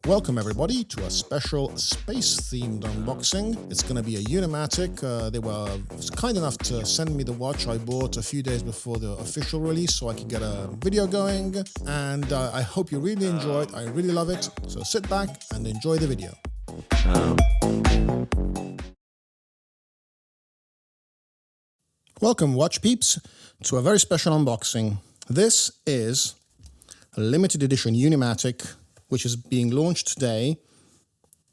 Welcome everybody to a special space-themed unboxing. It's going to be a Unimatic. They were kind enough to send me the watch I bought a few days before the official release so I could get a video going. And I hope you really enjoy it. I really love it. So sit back and enjoy the video. Welcome, watch peeps, to a very special unboxing. This is a limited edition Unimatic, which is being launched today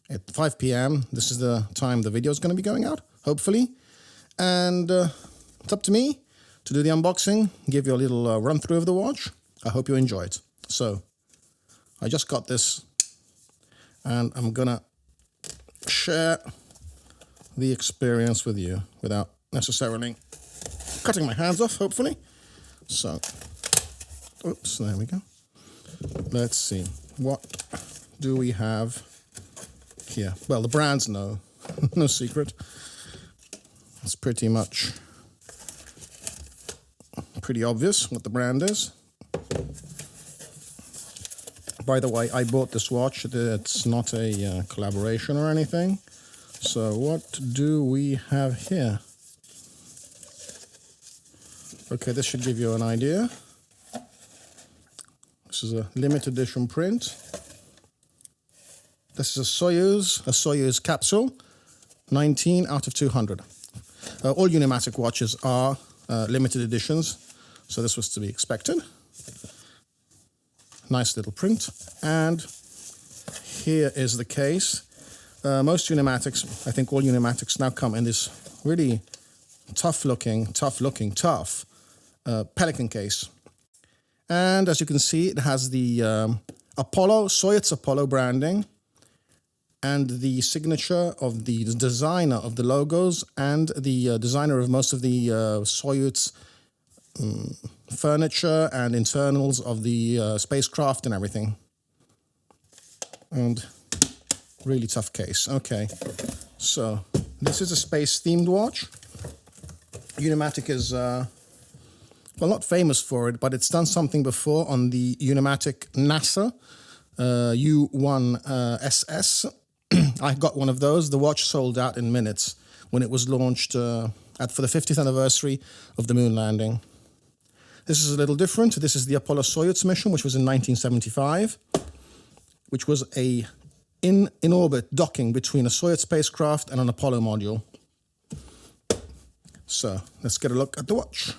at 5 p.m. This is the time the video is going to be going out, hopefully. And it's up to me to do the unboxing, give you a little run through of the watch. I hope you enjoy it. So I just got this and I'm going to share the experience with you without necessarily cutting my hands off, hopefully. So, oops, there we go. Let's see. What do we have here? Well, the brand's no secret. It's pretty much pretty obvious what the brand is. By the way, I bought this watch. It's not a collaboration or anything. So what do we have here? Okay, this should give you an idea. This is a limited edition print. This is a Soyuz capsule, 19 out of 200. All Unimatic watches are limited editions, so this was to be expected. Nice little print. And here is the case. Most Unimatics, I think all Unimatics now come in this really tough Pelican case. And as you can see, it has the Soyuz Apollo branding and the signature of the designer of the logos and the designer of most of the Soyuz furniture and internals of the spacecraft and everything. And really tough case. Okay, so this is a space-themed watch. Unimatic is... well, not famous for it, but it's done something before on the Unimatic NASA U3-AS. I got one of those. The watch sold out in minutes when it was launched for the 50th anniversary of the moon landing. This is a little different. This is the Apollo Soyuz mission, which was in 1975, which was a in-orbit docking between a Soyuz spacecraft and an Apollo module. So let's get a look at the watch.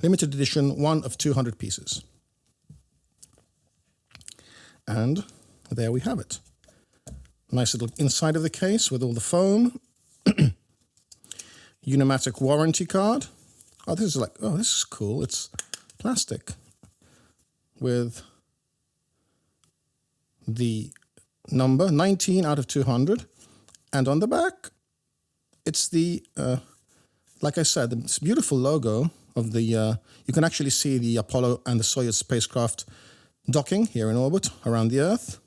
Limited edition, 1 of 200 pieces. And there we have it. Nice little inside of the case with all the foam. Unimatic warranty card. Oh, this is cool. It's plastic with the number 19 out of 200. And on the back, it's the, like I said, this beautiful logo of the, you can actually see the Apollo and the Soyuz spacecraft docking here in orbit around the Earth.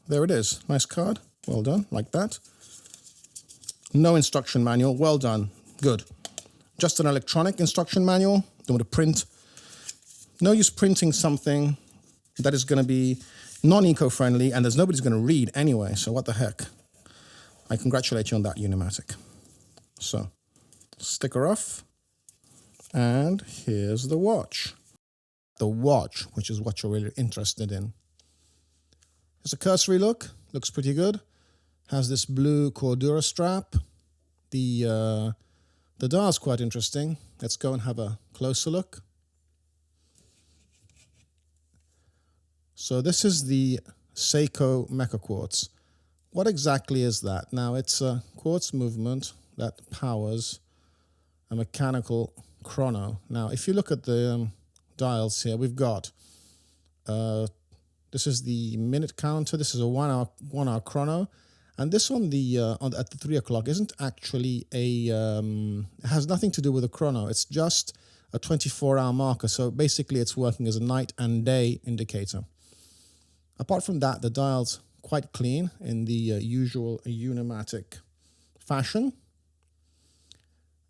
There it is. Nice card. Well done, like that. No instruction manual. Well done. Good. Just an electronic instruction manual. Don't want to print. No use printing something that is going to be non-eco-friendly and there's nobody's going to read anyway. So what the heck? I congratulate you on that, Unimatic. So, sticker off, and here's the watch. The watch, which is what you're really interested in. It's a cursory look, looks pretty good. Has this blue Cordura strap. The dial's quite interesting. Let's go and have a closer look. So this is the Seiko Mecha Quartz. What exactly is that? Now, it's a quartz movement that powers a mechanical chrono. Now, if you look at the dials here, we've got, this is the minute counter, this is a one hour chrono, and this on the at the 3 o'clock isn't actually a, it has nothing to do with a chrono, it's just a 24-hour marker, so basically it's working as a night and day indicator. Apart from that, the dial's quite clean in the usual Unimatic fashion.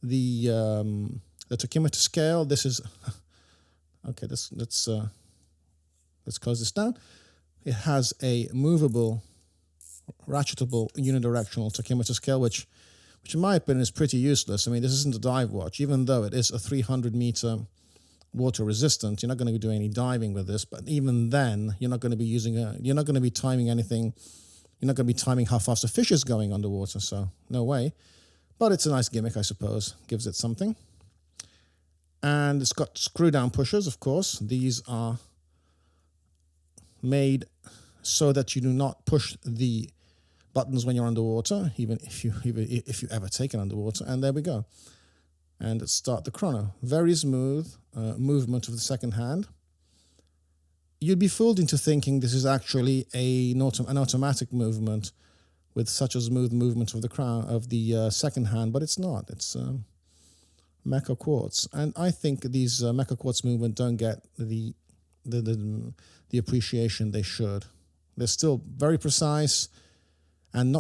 The tachymeter scale, this is okay, let's close this down. It has a movable, ratchetable unidirectional tachymeter scale, which in my opinion is pretty useless. I mean, this isn't a dive watch, even though it is a 300-meter water resistant. You're not going to be doing any diving with this, but even then, you're not going to be you're not going to be timing anything. You're not going to be timing how fast a fish is going underwater, so no way. But it's a nice gimmick, I suppose. Gives it something. And it's got screw-down pushers, of course. These are made so that you do not push the buttons when you're underwater, even if you ever take it underwater. And there we go. And let's start the chrono. Very smooth movement of the second hand. You'd be fooled into thinking this is actually an automatic movement with such a smooth movement of the second hand, but it's not. It's mecha quartz, and I think these mecha quartz movement don't get the appreciation they should. They're still very precise, and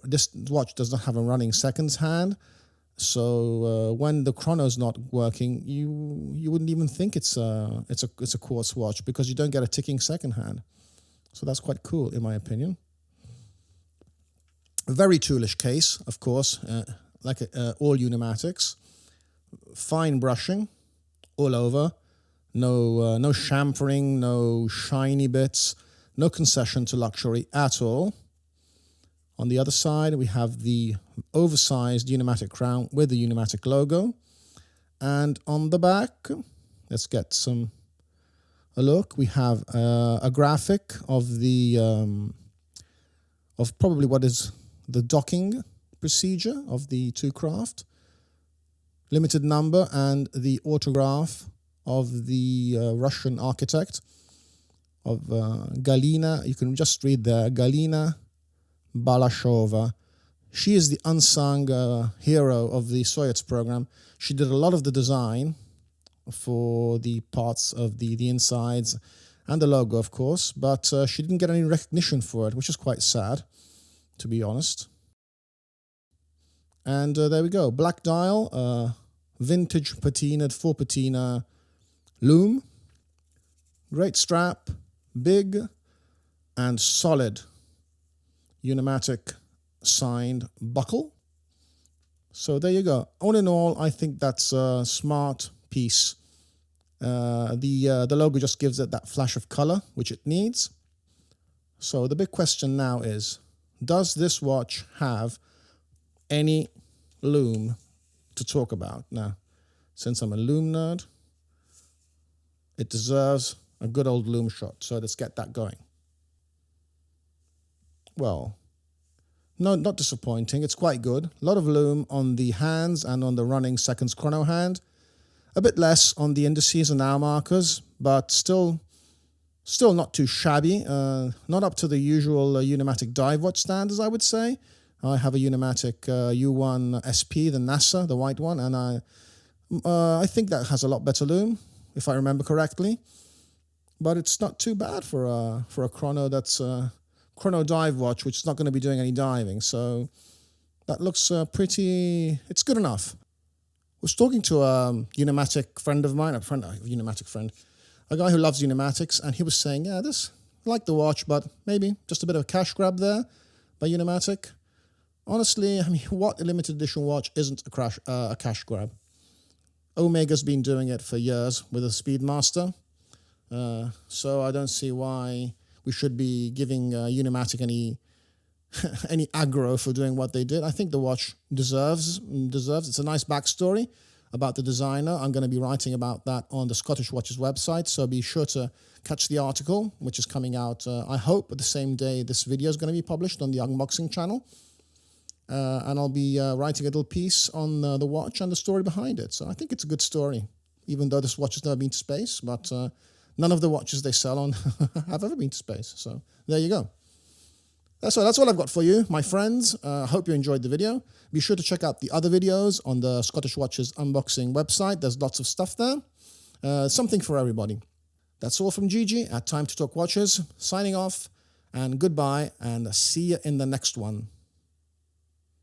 this watch does not have a running seconds hand. So when the chrono's not working, you wouldn't even think it's a quartz watch, because you don't get a ticking second hand. So that's quite cool, in my opinion. A very toolish case, of course, like all Unimatics. Fine brushing all over. No chamfering, no shiny bits, no concession to luxury at all. On the other side, we have the oversized Unimatic crown with the Unimatic logo. And on the back, let's get a look. We have a graphic of of probably what is the docking procedure of the two craft, limited number, and the autograph of the Russian architect of Galina. You can just read there, Galina Balashova. She is the unsung hero of the Soyuz program. She did a lot of the design for the parts of the insides and the logo, of course, but she didn't get any recognition for it, which is quite sad, to be honest. And there we go. Black dial, vintage patinaed 4 patina loom. Great strap, big and solid Unimatic signed buckle. So there you go. All in all, I think that's a smart piece. The logo just gives it that flash of color, which it needs. So the big question now is, does this watch have any loom to talk about? Now, since I'm a loom nerd, it deserves a good old loom shot. So let's get that going. Well, no, not disappointing. It's quite good. A lot of loom on the hands and on the running seconds chrono hand. A bit less on the indices and hour markers, but still not too shabby. Not up to the usual Unimatic dive watch standards, I would say. I have a Unimatic U3-AS, the NASA, the white one, and I think that has a lot better loom, if I remember correctly. But it's not too bad for a chrono that's chrono dive watch, which is not going to be doing any diving. So that looks it's good enough. I was talking to a Unimatic friend of mine, a guy who loves Unimatics, and he was saying, yeah, I like the watch, but maybe just a bit of a cash grab there by Unimatic. Honestly, I mean, what limited edition watch isn't a cash grab? Omega's been doing it for years with a Speedmaster, so I don't see why we should be giving Unimatic any aggro for doing what they did. I think the watch deserves. It's a nice backstory about the designer. I'm going to be writing about that on the Scottish Watches website, so be sure to catch the article, which is coming out, I hope, the same day this video is going to be published on the unboxing channel. And I'll be writing a little piece on the watch and the story behind it. So I think it's a good story, even though this watch has never been to space, but none of the watches they sell on have ever been to space. So there you go. That's all I've got for you, my friends. I hope you enjoyed the video. Be sure to check out the other videos on the Scottish Watches unboxing website. There's lots of stuff there. Something for everybody. That's all from Gigi at Time to Talk Watches. Signing off, and goodbye, and see you in the next one.